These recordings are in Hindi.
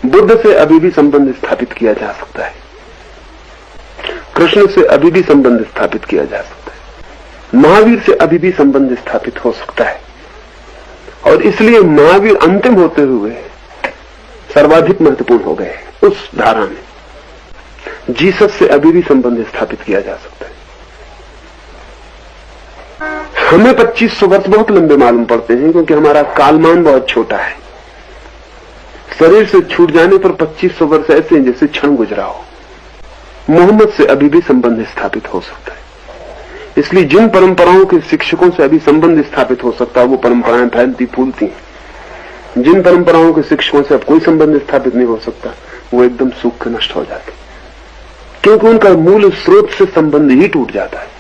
बुद्ध से अभी भी संबंध स्थापित किया जा सकता है, कृष्ण से अभी भी संबंध स्थापित किया जा सकता है, महावीर से अभी भी संबंध स्थापित हो सकता है। और इसलिए महावीर अंतिम होते हुए सर्वाधिक महत्वपूर्ण हो गए उस धारा में। जीसस से अभी भी संबंध स्थापित किया जा सकता है। हमें 2500 वर्ष बहुत लंबे मालूम पड़ते हैं क्योंकि हमारा कालमान बहुत छोटा है। शरीर से छूट जाने पर 2500 वर्ष ऐसे हैं जैसे क्षण गुजरा हो। मोहम्मद से अभी भी संबंध स्थापित हो सकता है। इसलिए जिन परंपराओं के शिक्षकों से अभी संबंध स्थापित हो सकता है वो परंपराएं फैलती फूलती हैं। जिन परंपराओं के शिक्षकों से अब कोई संबंध स्थापित नहीं हो सकता वो एकदम सूख के नष्ट हो जाते, क्योंकि उनका मूल स्रोत से संबंध ही टूट जाता है।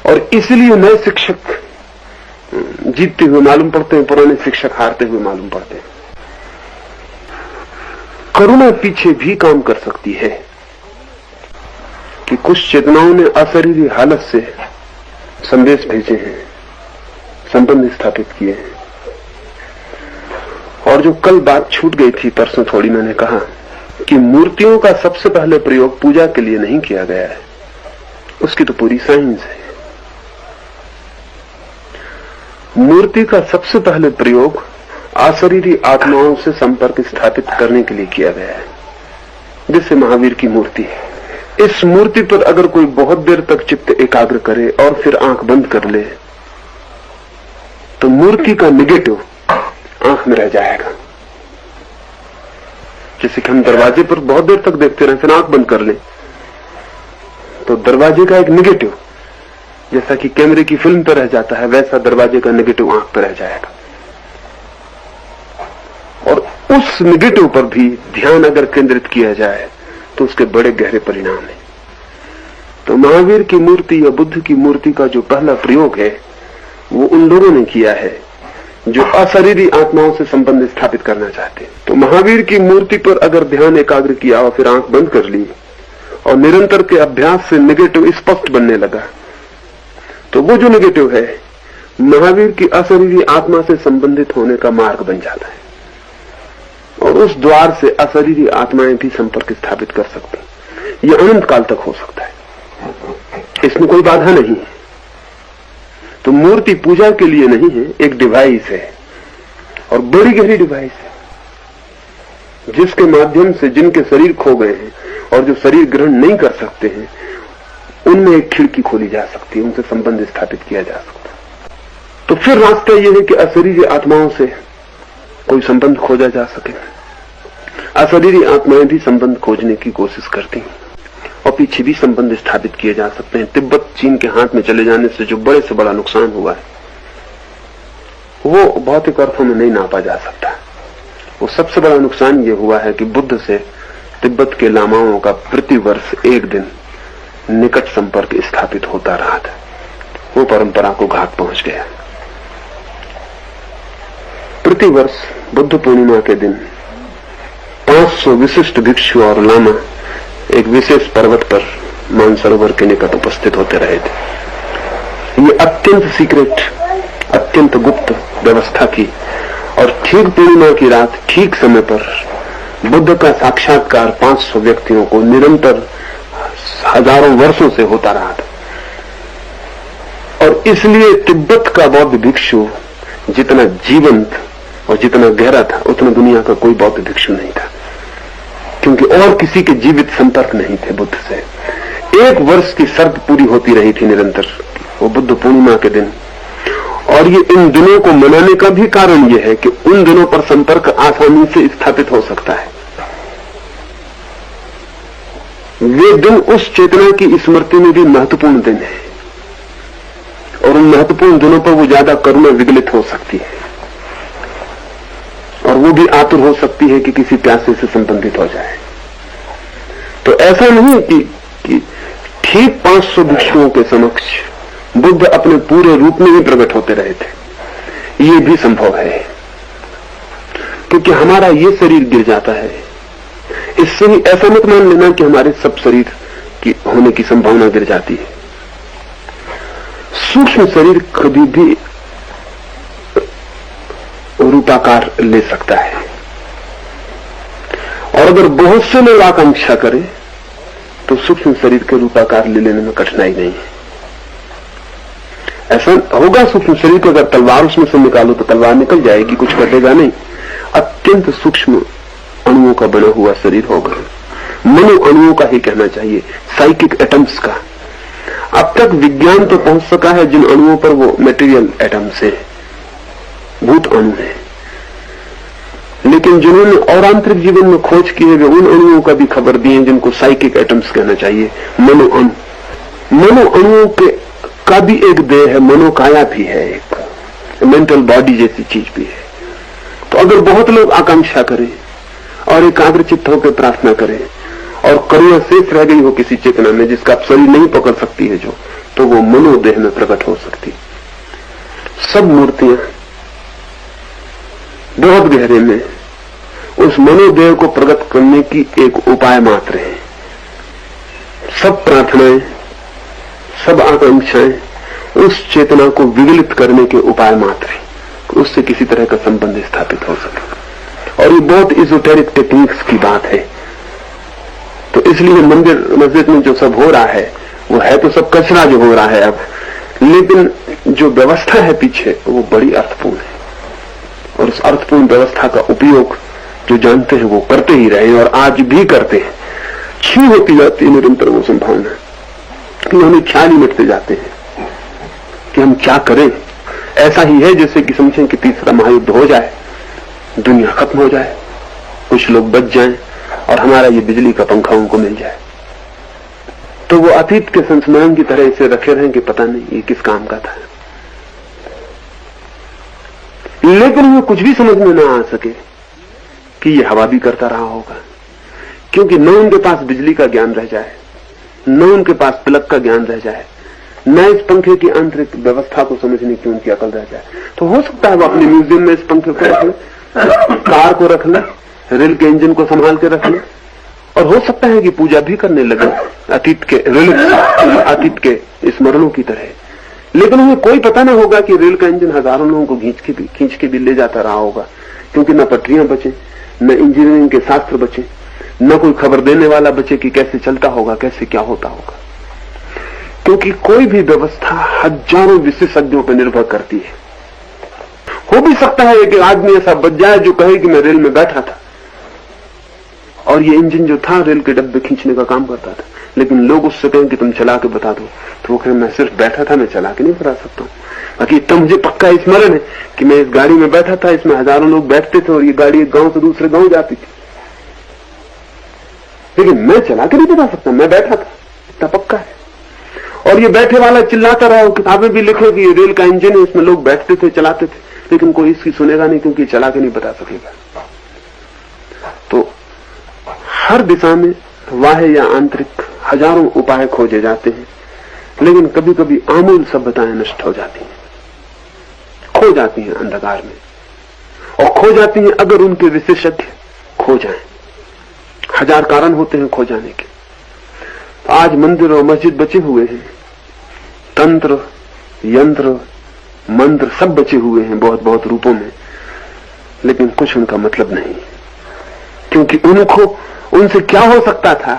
और इसलिए नए शिक्षक जीतते हुए मालूम पड़ते हैं, पुराने शिक्षक हारते हुए मालूम पड़ते हैं। करुणा पीछे भी काम कर सकती है कि कुछ चेतनाओं ने अशरीरी हालत से संदेश भेजे हैं, संबंध स्थापित किए हैं। और जो कल बात छूट गई थी, परसों थोड़ी, मैंने कहा कि मूर्तियों का सबसे पहले प्रयोग पूजा के लिए नहीं किया गया है, उसकी तो पूरी साइंस है। मूर्ति का सबसे पहले प्रयोग अशरीरी आत्माओं से संपर्क स्थापित करने के लिए किया गया है, जैसे महावीर की मूर्ति है। इस मूर्ति पर अगर कोई बहुत देर तक चित्त एकाग्र करे और फिर आंख बंद कर ले तो मूर्ति का निगेटिव आंख में रह जाएगा। जैसे कि हम दरवाजे पर बहुत देर तक देखते रहे फिर आंख बंद कर ले तो दरवाजे का एक निगेटिव, जैसा कि कैमरे की फिल्म पर रह जाता है, वैसा दरवाजे का निगेटिव आंख पर रह जाएगा। और उस निगेटिव पर भी ध्यान अगर केंद्रित किया जाए तो उसके बड़े गहरे परिणाम हैं। तो महावीर की मूर्ति या बुद्ध की मूर्ति का जो पहला प्रयोग है वो उन लोगों ने किया है जो अशरीरी आत्माओं से संबंध स्थापित करना चाहते हैं। तो महावीर की मूर्ति पर अगर ध्यान एकाग्र किया और फिर आंख बंद कर ली और निरंतर के अभ्यास से नेगेटिव स्पष्ट बनने लगा तो वो जो नेगेटिव है महावीर की अशरीरी आत्मा से संबंधित होने का मार्ग बन जाता है और उस द्वार से अशरीरी आत्माएं भी संपर्क स्थापित कर सकती। ये अनंत काल तक हो सकता है, इसमें कोई बाधा नहीं है। तो मूर्ति पूजा के लिए नहीं है, एक डिवाइस है और बड़ी गहरी डिवाइस है जिसके माध्यम से जिनके शरीर खो गए हैं और जो शरीर ग्रहण नहीं कर सकते हैं उनमें एक खिड़की खोली जा सकती है, उनसे संबंध स्थापित किया जा सकता है। तो फिर रास्ता यह है कि अशरीरी आत्माओं से कोई संबंध खोजा जा सके। अशरीरी आत्माएं भी संबंध खोजने की कोशिश करती हैं और पीछे भी संबंध स्थापित किए जा सकते हैं। तिब्बत चीन के हाथ में चले जाने से जो बड़े से बड़ा नुकसान हुआ है वो भौतिक अर्थों में नहीं नापा जा सकता। वो सबसे बड़ा नुकसान ये हुआ है कि बुद्ध से तिब्बत के लामाओं का प्रतिवर्ष एक दिन निकट संपर्क स्थापित होता रहा था। वो परंपरा को घात पहुंच गया। प्रतिवर्ष बुद्ध पूर्णिमा के दिन 500 विशिष्ट भिक्षु और लामा एक विशेष पर्वत पर मानसरोवर के निकट उपस्थित होते रहे थे। ये अत्यंत सीक्रेट, अत्यंत गुप्त व्यवस्था की और ठीक पूर्णिमा की रात ठीक समय पर बुद्ध का साक्षात्कार 500 व्यक्तियों को निरंतर हजारों वर्षों से होता रहा था। और इसलिए तिब्बत का बौद्ध भिक्षु जितना जीवंत और जितना गहरा था उतना दुनिया का कोई बौद्ध भिक्षु नहीं था, क्योंकि और किसी के जीवित संपर्क नहीं थे बुद्ध से। 1 वर्ष की शर्त पूरी होती रही थी निरंतर, वो बुद्ध पूर्णिमा के दिन। और ये इन दिनों को मनाने का भी कारण ये है कि उन दिनों पर संपर्क आसानी से स्थापित हो सकता है। वे दिन उस चेतना की स्मृति में भी महत्वपूर्ण दिन है और उन महत्वपूर्ण दिनों पर वो ज्यादा करुणा विगलित हो सकती है और वो भी आतुर हो सकती है कि किसी प्यासे से संबंधित हो जाए। तो ऐसा नहीं कि ठीक 500 भिक्षुओं के समक्ष बुद्ध अपने पूरे रूप में ही प्रकट होते रहे थे। ये भी संभव है क्योंकि हमारा ये शरीर गिर जाता है। इससे ही ऐसा मत मान लेना कि हमारे सब शरीर की होने की संभावना गिर जाती है। सूक्ष्म शरीर कभी भी रूपाकार ले सकता है। और अगर बहुत से लोग आकांक्षा करें तो सूक्ष्म शरीर के रूपाकार ले लेने में कठिनाई नहीं है। ऐसा होगा सूक्ष्म शरीर को अगर तलवार उसमें से निकालो तो तलवार निकल जाएगी, कुछ कटेगा नहीं। अत्यंत सूक्ष्म अणुओं का बना हुआ शरीर होगा, मनो अणुओं का ही कहना चाहिए, साइकिक एटम्स का। अब तक विज्ञान तो पहुंच सका है जिन अणुओं पर, वो मेटेरियल एटम्स है, भूत अणु है। लेकिन जिन्होंने और आंतरिक जीवन में खोज की है वे उन अणुओं का भी खबर दिए जिनको साइकिक एटम्स कहना चाहिए, मनो अणु। मनो अणुओं के का भी एक देह है, मनोकाया भी है, एक मेंटल बॉडी जैसी चीज भी है। तो अगर बहुत लोग आकांक्षा करें और एकाग्रचित्त होकर प्रार्थना करें और करुणा शेष रह गई हो किसी चेतना में जिसका शरीर नहीं पकड़ सकती है जो, तो वो मनोदेह में प्रकट हो सकती। सब मूर्तियां बहुत गहरे में उस मनोदेह को प्रकट करने की एक उपाय मात्र है। सब प्रार्थनाएं, सब आकांक्षाएं उस चेतना को विगलित करने के उपाय मात्र है, उससे किसी तरह का संबंध स्थापित हो सके। और ये बहुत इजोटेरिक टेक्निक्स की बात है। तो इसलिए मंदिर मस्जिद में जो सब हो रहा है वो है तो सब कचरा जो हो रहा है अब, लेकिन जो व्यवस्था है पीछे वो बड़ी अर्थपूर्ण है। और उस अर्थपूर्ण व्यवस्था का उपयोग जो जानते हैं वो करते ही रहे और आज भी करते हैं। क्षीण होती जाती है निरंतर वो संभावना कि हमें ख्याल ही मिटते जाते हैं कि हम क्या करें। ऐसा ही है जैसे कि समझें कि तीसरा महायुद्ध हो जाए, दुनिया खत्म हो जाए, कुछ लोग बच जाएं और हमारा ये बिजली का पंखा उनको मिल जाए, तो वो अतीत के संस्मरण की तरह इसे रखे रहें कि पता नहीं ये किस काम का था। लेकिन वो कुछ भी समझ में ना आ सके कि ये हवा भी करता रहा होगा, क्योंकि न उनके पास बिजली का ज्ञान रह जाए, न उनके पास प्लग का ज्ञान रह जाए, न इस पंखे की आंतरिक व्यवस्था को समझने की उनकी अकल रह जाए। तो हो सकता है वो अपने म्यूजियम में इस पंखे को रख ले, कार को रख ले, रेल के इंजन को संभाल के रख ले, और हो सकता है कि पूजा भी करने लगे अतीत के अतीत के स्मरणों की तरह। लेकिन उन्हें कोई पता ना होगा कि रेल का इंजन हजारों लोगों को खींच के भी ले जाता रहा होगा, क्योंकि न पटरियां बचे, न इंजीनियरिंग के शास्त्र बचे, न कोई खबर देने वाला बचे कि कैसे चलता होगा, कैसे क्या होता होगा। क्योंकि कोई भी व्यवस्था हजारों विशेषज्ञों पर निर्भर करती है। हो भी सकता है कि आदमी ऐसा बच जाए जो कहे कि मैं रेल में बैठा था और ये इंजन जो था रेल के डब्बे खींचने का काम करता था, लेकिन लोग उससे कहें कि तुम चला के बता दो, तो वो कहे मैं सिर्फ बैठा था, मैं चला के नहीं बता सकता हूं। बाकी इतना मुझे पक्का स्मरण है कि मैं इस गाड़ी में बैठा था, इसमें हजारों लोग बैठते थे और ये गाड़ी एक गांव से दूसरे गांव जाती थी, लेकिन मैं चला के नहीं बता सकता, मैं बैठा था, इतना पक्का है। और ये बैठे वाला चिल्लाता रहा, किताबें भी लिखे कि ये रेल का इंजन है, इसमें लोग बैठते थे, चलाते थे, लेकिन कोई इसकी सुनेगा नहीं क्योंकि चला के नहीं बता सकेगा। तो हर दिशा में बाह्य या आंतरिक हजारों उपाय खोजे जाते हैं, लेकिन कभी कभी आमूल सभ्यताएं नष्ट हो जाती हैं, खो जाती हैं अंधकार में, और खो जाती हैं अगर उनके विशेषज्ञ खो जाएं। हजार कारण होते हैं खो जाने के। तो आज मंदिर और मस्जिद बचे हुए हैं, तंत्र, यंत्र, मंत्र सब बचे हुए हैं बहुत बहुत रूपों में, लेकिन कुछ उनका मतलब नहीं, क्योंकि उनसे क्या हो सकता था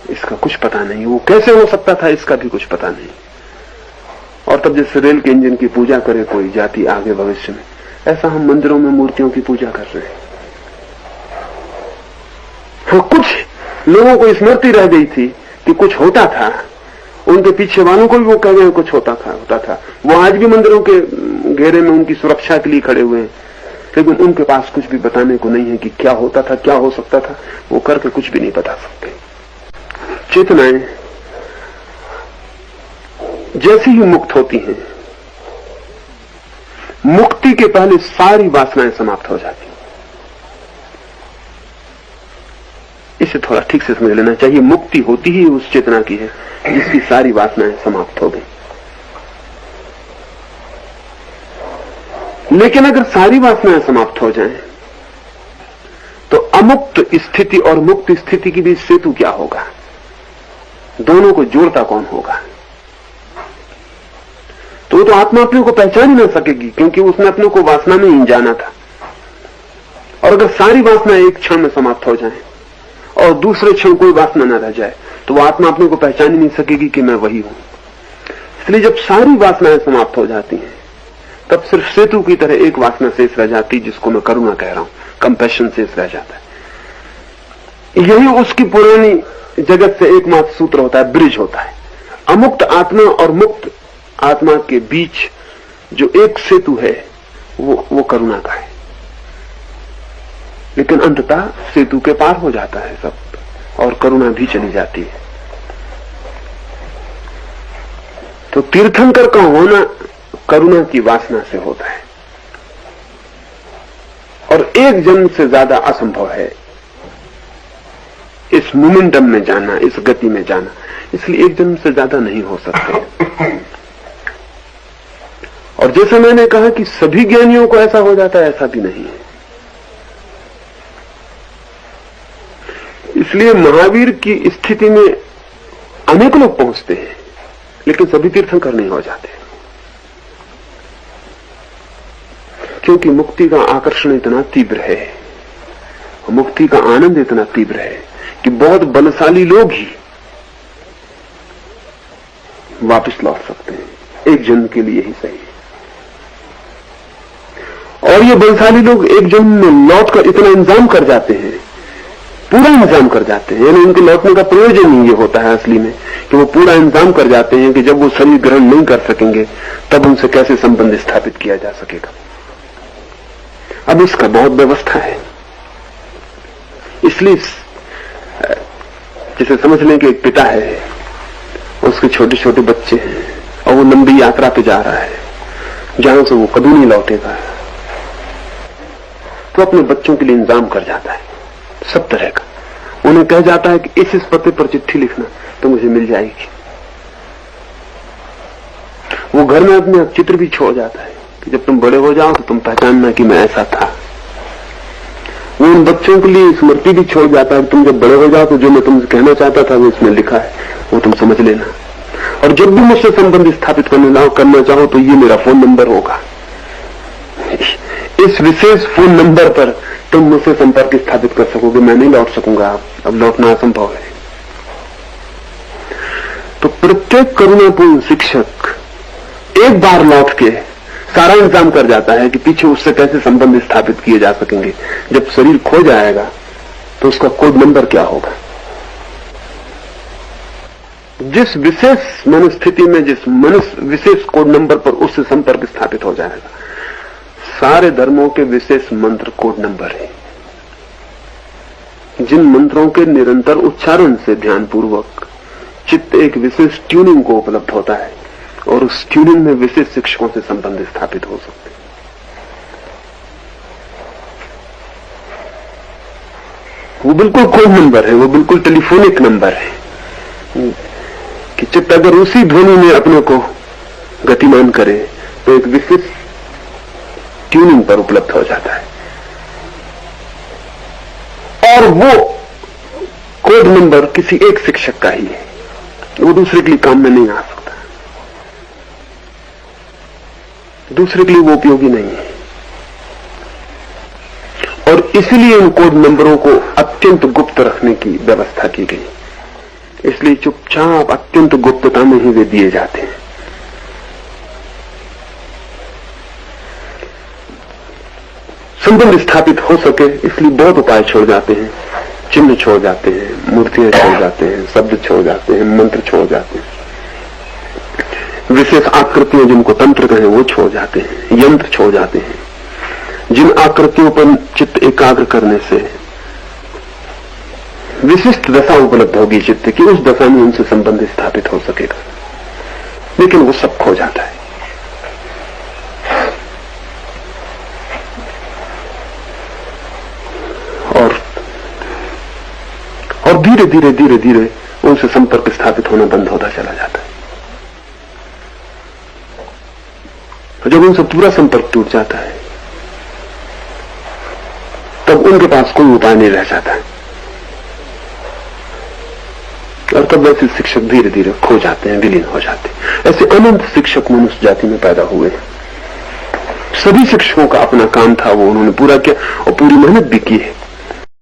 इसका कुछ पता नहीं, वो कैसे हो सकता था इसका भी कुछ पता नहीं। और तब जैसे रेल के इंजन की पूजा करे कोई जाति आगे भविष्य में, ऐसा हम मंदिरों में मूर्तियों की पूजा कर रहे हैं। हाँ, कुछ लोगों को स्मृति रह गई थी कि कुछ होता था, उनके पीछे वालों को भी वो कह गए कुछ होता था। वो आज भी मंदिरों के घेरे में उनकी सुरक्षा के लिए खड़े हुए हैं, लेकिन उनके पास कुछ भी बताने को नहीं है कि क्या होता था, क्या हो सकता था, वो करके कुछ भी नहीं बता सकते। चेतनाएं जैसी ही मुक्त होती हैं, मुक्ति के पहले सारी वासनाएं समाप्त हो जाती हैं। इसे थोड़ा ठीक से समझ लेना चाहिए। मुक्ति होती ही उस चेतना की है जिसकी सारी वासनाएं समाप्त हो गई। लेकिन अगर सारी वासनाएं समाप्त हो जाएं, तो अमुक्त स्थिति और मुक्त स्थिति के बीच सेतु क्या होगा? दोनों को जोड़ता कौन होगा? तो आत्मा अपने को पहचान ही ना सकेगी, क्योंकि उसने अपने को वासना में ही जाना था। और अगर सारी वासना एक क्षण में समाप्त हो जाए और दूसरे क्षण कोई वासना न रह जाए तो वो आत्मा अपने को पहचान ही नहीं सकेगी कि मैं वही हूं। इसलिए जब सारी वासनाएं समाप्त हो जाती हैं तब सिर्फ सेतु की तरह एक वासना शेष रह जाती, जिसको मैं करुणा कह रहा हूं, कंपैशन शेष रह जाता है। यही उसकी पुरानी जगत से एकमात्र सूत्र होता है, ब्रिज होता है। अमुक्त आत्मा और मुक्त आत्मा के बीच जो एक सेतु है वो करुणा का है। लेकिन अंततः सेतु के पार हो जाता है सब और करुणा भी चली जाती है। तो तीर्थंकर का होना करुणा की वासना से होता है और एक जन्म से ज्यादा असंभव है इस मोमेंटम में जाना, इस गति में जाना। इसलिए एक जन्म से ज्यादा नहीं हो सकते। और जैसे मैंने कहा कि सभी ज्ञानियों को ऐसा हो जाता है, ऐसा भी नहीं है। इसलिए महावीर की स्थिति में अनेक लोग पहुंचते हैं लेकिन सभी तीर्थंकर नहीं हो जाते, क्योंकि मुक्ति का आकर्षण इतना तीव्र है, मुक्ति का आनंद इतना तीव्र है कि बहुत बलशाली लोग ही वापस लौट सकते हैं, एक जन्म के लिए ही सही। और ये बलशाली लोग एक जन्म में लौटकर इतना इंतजाम कर जाते हैं, पूरा इंतजाम कर जाते हैं, यानी उनके लौटने का प्रयोजन ही ये होता है असली में कि वो पूरा इंतजाम कर जाते हैं कि जब वो शरीर ग्रहण नहीं कर सकेंगे तब उनसे कैसे संबंध स्थापित किया जा सकेगा। अब इसका बहुत व्यवस्था है। इसलिए जैसे समझ लें कि एक पिता है, उसके छोटे छोटे बच्चे हैं और वो लंबी यात्रा पे जा रहा है जहां से वो कभी नहीं लौटेगा, तो अपने बच्चों के लिए इंतजाम कर जाता है सब तरह का। उन्हें कह जाता है कि इस पते पर चिट्ठी लिखना तो मुझे मिल जाएगी। वो घर में अपने चित्र भी छोड़ जाता है कि जब तुम बड़े हो जाओ तो तुम पहचानना कि मैं ऐसा था। वो उन बच्चों के लिए स्मृति भी छोड़ जाता है, तुम जब बड़े हो जाओ तो जो मैं तुमसे कहना चाहता था वो इसमें लिखा है, वो तुम समझ लेना। और जब भी मुझसे संबंध स्थापित करना चाहो तो ये मेरा फोन नंबर होगा, इस विशेष फोन नंबर पर तुम मुझसे संपर्क स्थापित कर सकोगे। मैं नहीं लौट सकूंगा, अब लौटना असंभव है। तो प्रत्येक करुणापूर्ण शिक्षक एक बार लौट के सारा इंतजाम कर जाता है कि पीछे उससे कैसे संबंध स्थापित किए जा सकेंगे। जब शरीर खो जाएगा तो उसका कोड नंबर क्या होगा। जिस विशेष मनस्थिति में जिस मनुष्य विशेष कोड नंबर पर उससे संपर्क स्थापित हो जाएगा। सारे धर्मों के विशेष मंत्र कोड नंबर है, जिन मंत्रों के निरंतर उच्चारण से ध्यानपूर्वक चित्त एक विशेष ट्यूनिंग को उपलब्ध होता है और उस ट्यूनिंग में विशेष शिक्षकों से संबंध स्थापित हो सकते हैं। वो बिल्कुल कोड नंबर है, वो बिल्कुल टेलीफोनिक नंबर है कि चित्त अगर उसी ध्वनि में अपने को गतिमान करे तो एक विशेष ट्यूनिंग पर उपलब्ध हो जाता है और वो कोड नंबर किसी एक शिक्षक का ही है, वो दूसरे के लिए काम में नहीं आ सकता, दूसरे के लिए वो उपयोगी नहीं है। और इसलिए इन कोड नंबरों को अत्यंत गुप्त रखने की व्यवस्था की गई, इसलिए चुपचाप अत्यंत गुप्तता में ही वे दिए जाते हैं। संबंध स्थापित हो सके इसलिए बहुत उपाय छोड़ जाते हैं, चिन्ह छोड़ जाते हैं, मूर्तियां छोड़ जाते हैं, शब्द छोड़ जाते हैं, मंत्र छोड़ जाते हैं, विशेष आकृतियां जिनको तंत्र कहें वो छोड़ जाते हैं, यंत्र छोड़ जाते हैं। जिन आकृतियों पर चित्त एकाग्र करने से विशिष्ट दशा उपलब्ध होगी चित्त की, उस दशा में उनसे संबंध स्थापित हो सकेगा, लेकिन वो सब खो जाता है। और धीरे धीरे धीरे धीरे उनसे संपर्क स्थापित होना बंद होता चला जाता है। तो जब उनसे पूरा संपर्क टूट जाता है तब उनके पास कोई उपाय नहीं रह जाता है और तब वैसे शिक्षक धीरे धीरे खो जाते हैं, विलीन हो जाते हैं। ऐसे अनंत शिक्षक मनुष्य जाति में पैदा हुए हैं। सभी शिक्षकों का अपना काम था, वो उन्होंने पूरा किया और पूरी मेहनत भी की है।